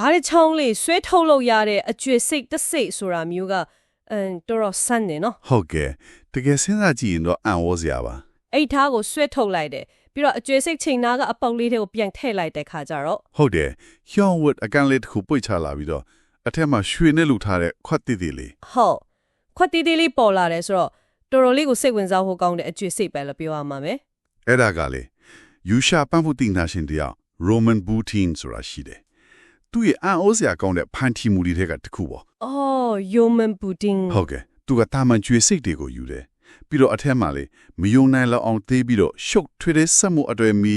ဒါတဲ့ချောင်းလေးဆွဲထုတ်လို့ရတဲ့အကျွေစိတ်တစ်စိတ်ဆိုတာမျိုးကတော်တော်ဆန်းနေနော်ဟုတ်ကဲ့တကယ်စဉ်းစားကြည့်ရင်တော့အံ့ဩစရာပါအဲ့ထားကိုဆွဲထုတ်လိုက်တယ်ပြီးတော့အကျွေစိတ်ချိန်နာကအပေါက်လေးတွေကိုပြန်ထည့်လိုက်တဲ့ခါကျတော့ဟုတ်တယ်ဟျောင်းဝတ်အကန်လေးတစ်ခုပွိတ်ချလာပြီးတော့အထက်မှာရွှေနဲ့လူထားတဲ့ခွက်တိတိလေးဟုတ်ခွက်တိတိလေးပေါ်လာတယ်ဆိုတော့တော်တော်လေးကိုစိတ်ဝင်စားဖို့ကောင်းတဲ့အကျွေစိတ်ပဲလို့ပြောရမှာပဲအဲ့ဒါကလေယူရှာပန်းဖို့တင်နာရှင်တရား Roman Boutin ဆိုတာရှိတယ်သူရဲ့အံ့ဩစရာကောင်းတဲ့ဖန်တီမှုတွေထဲကတစ်ခုပေါ့အော် Roman Boutin ဟုတ်ကဲ့သူကတာမန်ကျွေစိတ်တွေကိုယူတယ်ပြီးတော့အထက်မှာလေမယုံနိုင်လောက်အောင်သေးပြီးတော့ရှုပ်ထွေးတဲ့စက်မှုအတွေ့မီ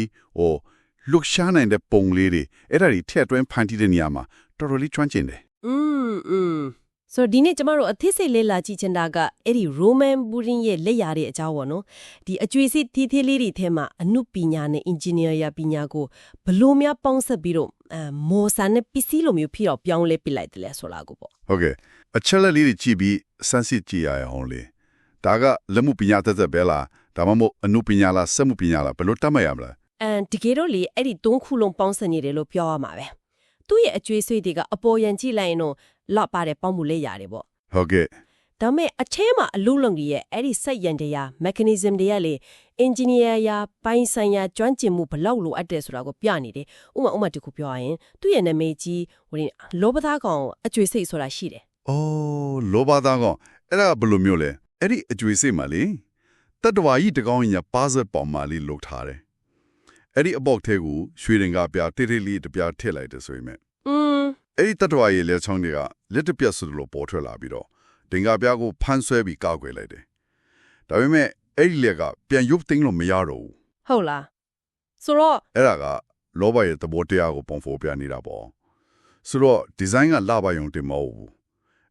လှုပ်ရှားနိုင်တဲ့ပုံလေးတွေအဲ့ဒါတွေထည့်အတွင်းဖန်တီးတဲ့နေရာမှာတော်တော်လေးကျွမ်းကျင်တယ်ဆိုတော့ဒီနေ့ကျမတို့အသေးစိတ်လေးလာကြည့်ချင်တာကအဲ့ဒီ Roman Boutin ရဲ့လက်ရာတွေအကြောင်းပေါ့နော်ဒီအကျွေးစစ်တီးသေးလေးတွေထဲမှာအနုပညာနဲ့ engineer ပညာကိုဘလို့များပေါင်းစပ်ပြီးတော့မော်ဆန်နဲ့ပစ္စည်းလိုမျိုးဖြစ်တော့ပြောင်းလဲပစ်လိုက်တယ်လဲဆိုတာကိုပေါ့ဟုတ်ကဲ့အချက်လက်လေးတွေကြည့်ပြီးစမ်းစစ်ကြည့်ရအောင်လေဒါကလက်မှုပညာသက်သက်ပဲလားဒါမှမဟုတ်အနုပညာလားစက်မှုပညာလားဘယ်လိုတတ်မှတ်ရမလဲတကယ်တော့လေအဲ့ဒီ၃ခုလုံးပေါင်းစပ်နေတယ်လို့ပြောရမှာပဲသူ့ရဲ့အကျွေးဆွေးတွေကအပေါ်ယံကြည့်လိုက်ရင်တော့လောက်ပါတဲ့ပေါင်းမှုလေးရတယ်ပေါ့ဟုတ်ကဲ့ဒါမဲ့အထဲမှာအလုံးလုံးကြီးရဲ့အဲ့ဒီစက်ရန်တရား mechanism တွေကလေ engineer ရာပိုင်းဆိုင်ရာကျွမ်းကျင်မှုဘလောက်လိုအပ်တယ်ဆိုတာကိုပြနေတယ်ဥပမာတခုပြောရရင်သူ့ရဲ့နာမည်ကြီးလောဘသားကောင်အကျွေးစိတ်ဆိုတာရှိတယ်အော်လောဘသားကောင်အဲ့ဒါဘယ်လိုမျိုးလဲအဲ့ဒီအကျွေးစိတ်မှာလေတတဝါကြီးတကောင်ညာပါဇက်ပေါ်မှာလေးလုထားတယ်အဲ့ဒီအပေါက်ထဲကိုရွှေရင်ကပြတိတိလေးတပြထည့်လိုက်တယ်ဆိုရင်အဲ့ဒီတတဝါရဲ့လက်ချောင်းတွေကလက်တပြက်ဆိုလိုပေါ်ထွက်လာပြီးတော့တင်ကပြကိုဖမ်းဆွဲပြီးကောက်ွယ်လိုက်တယ်ဒါပေမဲ့အဲ့ဒီလက်ကပြန်ရုပ်သိမ်းလို့မရတော့ဘူးဟုတ်လားဆိုတော့အဲ့ဒါကလောဘရဲ့သဘောတရားကိုပုံဖော်ပြနေတာပေါ့ဆိုတော့ဒီဇိုင်းကလှပယုံတင်မဟုတ်ဘူး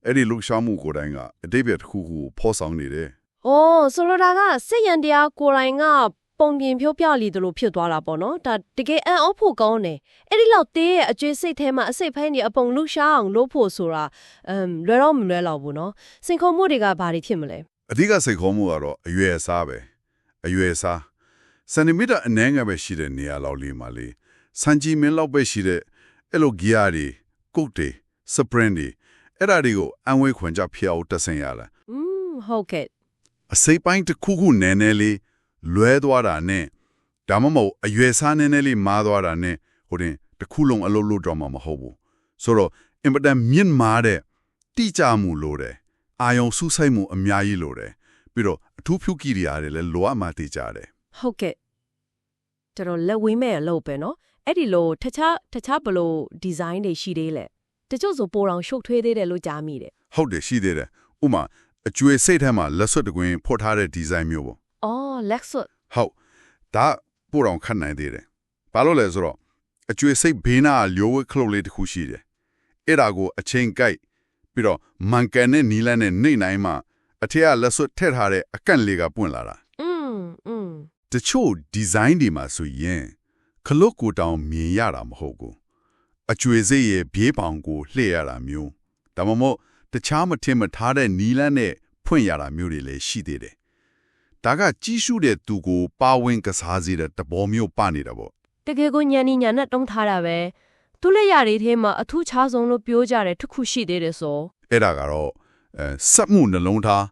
အဲ့ဒီလှူရှားမှုကိုယ်တိုင်ကအတိတ်ပဲတစ်ခုခုဖော်ဆောင်နေတယ်အော်ဆိုလိုတာကစိတ်ရန်တရားကိုယ်တိုင်ကပုံပြင်ဖြိုးပြလီတို့လိုဖြစ်သွားတာပေါ့နော်ဒါတကယ်အံ့ဩဖို့ကောင်းတယ်အဲ့ဒီလောက်သေးရဲ့အကျွေးစိတ်ထဲမှာအစိတ်ဖိုင်းတွေအပုံလှရှားအောင်လုပ်ဖို့ဆိုတာလွယ်တော့မလွယ်တော့ဘူးနော်စင်ခုံမှုတွေကဘာတွေဖြစ်မလဲအဓိကစိတ်ခေါ်မှုကတော့အရွယ်အစားပဲအရွယ်အစားစင်တီမီတာအနည်းငယ်ပဲရှိတဲ့နေရာလောက်လေးမှာလေစံကြီးမင်းလောက်ပဲရှိတဲ့အဲ့လိုဂီယာတွေကုတ်တွေစပရင်တွေအဲ့ဒါတွေကိုအံဝဲခွန်ကြဖျောက်တဆင်ရလားဟုတ်ကဲ့အစိတ်ပိုင်းတစ်ခုခုနည်းနည်းလေးလွဲသွားတာနဲ့ဒါမှမဟုတ်အရွယ်စားနည်းနည်းလေးမားသွားတာနဲ့တစ်ခုလုံးအလုံးလို့တော့မှမဟုတ်ဘူးဆိုတော့အင်ပတန်မြင့်မားတဲ့တိကျမှုလိုတယ်အာယုံစူးစိုက်မှုအများကြီးလိုတယ်ပြီးတော့အထူးဖြူကိရိယာတွေလည်းလိုအပ်မှတိကျတယ်ဟုတ်ကဲ့တော်တော်လက်ဝေးမဲ့လို့ပဲနော်အဲ့ဒီလိုတခြားဘလို့ဒီဇိုင်းတွေရှိသေးလဲတချို့ဆိုပိုအောင်ရှုပ်ထွေးသေးတယ်လို့ကြားမိတယ်ဟုတ်တယ်ရှိသေးတယ်ဥမာအကျွေစိတ်ထဲမှာလက်စွပ်တကွင်းဖော်ထားတဲ့ဒီဇိုင်းမျိုးပေါ့အော်လက်စွပ်ဟုတ်ဒါပိုအောင်ခတ်နိုင်သေးတယ်ဘာလို့လဲဆိုတော့အကျွေစိတ်ဘေးနာလျိုးဝဲခလုတ်လေးတစ်ခုရှိတယ်အဲ့ဒါကိုအချိန်ကိုက်ပြီးတော့မန်ကန်နဲ့နီလန်းနဲ့နှိမ့်နိုင်မှအထက်ကလက်စွပ်ထည့်ထားတဲ့အကန့်လေးကပွင့်လာတာတချို့ဒီဇိုင်းတွေမှာဆိုရင်ခလုတ်ကိုတောင်မြင်ရတာမဟုတ်ဘူးအကျွေစိတ်ရဲ့ဘေးပေါင်ကိုလှည့်ရတာမျိုးဒါမှမဟုတ်တခြားမထင်မထားတဲ့နီလန်းနဲ့ဖွင့်ရတာမျိုးတွေလည်းရှိသေးတယ်ဒါကကြီးစုတဲ့သူကိုပါဝင်ကစားစေတဲ့တဘောမျိုးပနေတာပေါ့တကယ်ကိုညံနေညံနဲ့တုံးထားတာပဲသူ့လက်ရည်ထဲမှာအထူးခြားဆုံးလို့ပြောကြတယ်တစ်ခုရှိသေးတယ်ဆိုအဲ့ဒါကတော့စက်မှုနှလုံးသား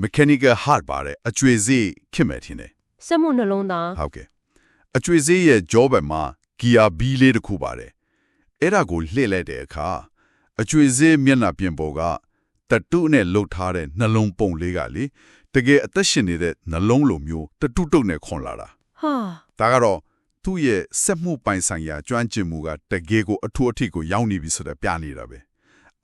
mechanical heart ပါတဲ့အကျွေစေးခင်မဲ့ထင်တယ်စက်မှုနှလုံးသားဟုတ်ကဲ့အကျွေစေးရဲ့ကြောဘက်မှာ gear B လေးတစ်ခုပါတယ်အဲ့ဒါကိုလှည့်လိုက်တဲ့အခါအကျွေစေးမျက်နှာပြင်ပေါ်ကတတုနဲ့လှုပ်ထားတဲ့နှလုံးပုံလေးကလေတကယ်အသက်ရှင်နေတဲ့နှလုံးလိုမျိုးတတုတုတ်နဲ့ခွန်လာတာဟာဒါကတော့သူ့ရဲ့စက်မှုပိုင်ဆိုင်ရာကျွမ်းကျင်မှုကတကယ်ကိုအထူးအထိကိုရောက်နေပြီဆိုတဲ့ပြနေတာပဲ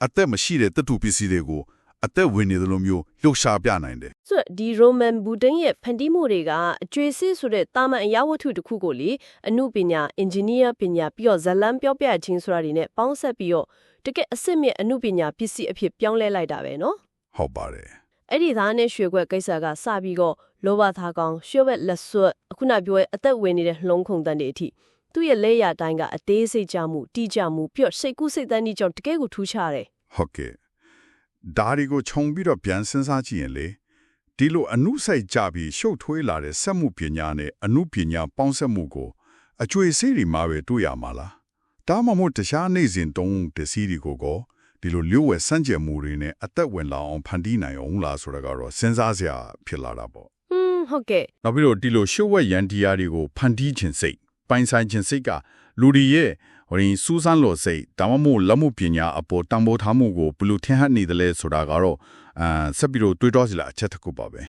အသက်မရှိတဲ့တတုပစ္စည်းတွေကိုအသက်ဝင်နေတယ်လို့မျိုးလှုပ်ရှားပြနိုင်တယ်ဆိုဒီ Roman Boutin ရဲ့ဖန်တီးမှုတွေကအကျွေးစစ်ဆိုတဲ့တာမန်အရာဝတ္ထုတစ်ခုကိုလေအမှုပညာ engineer ပညာပြီးတော့ဇလံပြောပြခြင်းဆိုတာတွေနဲ့ပေါင်းဆက်ပြီးတော့တကယ်အစစ်မြစ်အမှုပညာပစ္စည်းအဖြစ်ပြောင်းလဲလိုက်တာပဲနော်ဟုတ်ပါတယ်အဲ့ဒီသားနဲ့ရွှေခွက်ကိစ္စကစပြီးတော့လောဘသားကောင်ရွှေဝက်လက်စွပ်အခုနပြောရဲ့အသက်ဝင်နေတဲ့လှုံးခုန်တန်တွေအထိသူ့ရဲ့လက်ရတိုင်းကအသေးစိတ်ကြမှုတိကျမှုပြီးတော့စိတ်ကူးစိတ်တန်းကြီးကြောင့်တကယ်ကိုထူးခြားတယ်ဟုတ်ကဲ့ဒါတွေကိုခြုံပြီးတော့ပြန်စဉ်းစားကြည့်ရင်လေဒီလိုအနုစိတ်ကြပြီးရှုပ်ထွေးလာတဲ့စက်မှုပညာနဲ့အနုပညာပေါင်းစပ်မှုကိုအကျွေးစေးတွေမှာပဲတွေ့ရမှာလား ဒါမှမဟုတ်တခြားနေစဉ်တုံးတစီတွေကိုဒီလိုလျှို့ဝှက်စန့်ကျင်မှုတွေနဲ့အသက်ဝင်လာအောင်ဖန်တီးနိုင်အောင်လားဆိုတာကတော့စဉ်းစားစရာဖြစ်လာတာပေါ့ဟုတ်ကဲ့နောက်ပြီးတော့ဒီလိုလျှို့ဝှက်ရန်တရားတွေကိုဖန်တီးခြင်းစိတ်ပိုင်ဆိုင်ခြင်းစိတ်ကလူတွေရဲ့စူးစမ်းလို့စိတ်ဒါမှမဟုတ်လက်မှုပညာအပေါ်တံပိုးထားမှုကိုဘယ်လိုထင်ဟပ်နေတယ်လဲဆိုတာကတော့ဆက်ပြီးတော့တွေးတောစရာအချက်တစ်ခုပါပဲ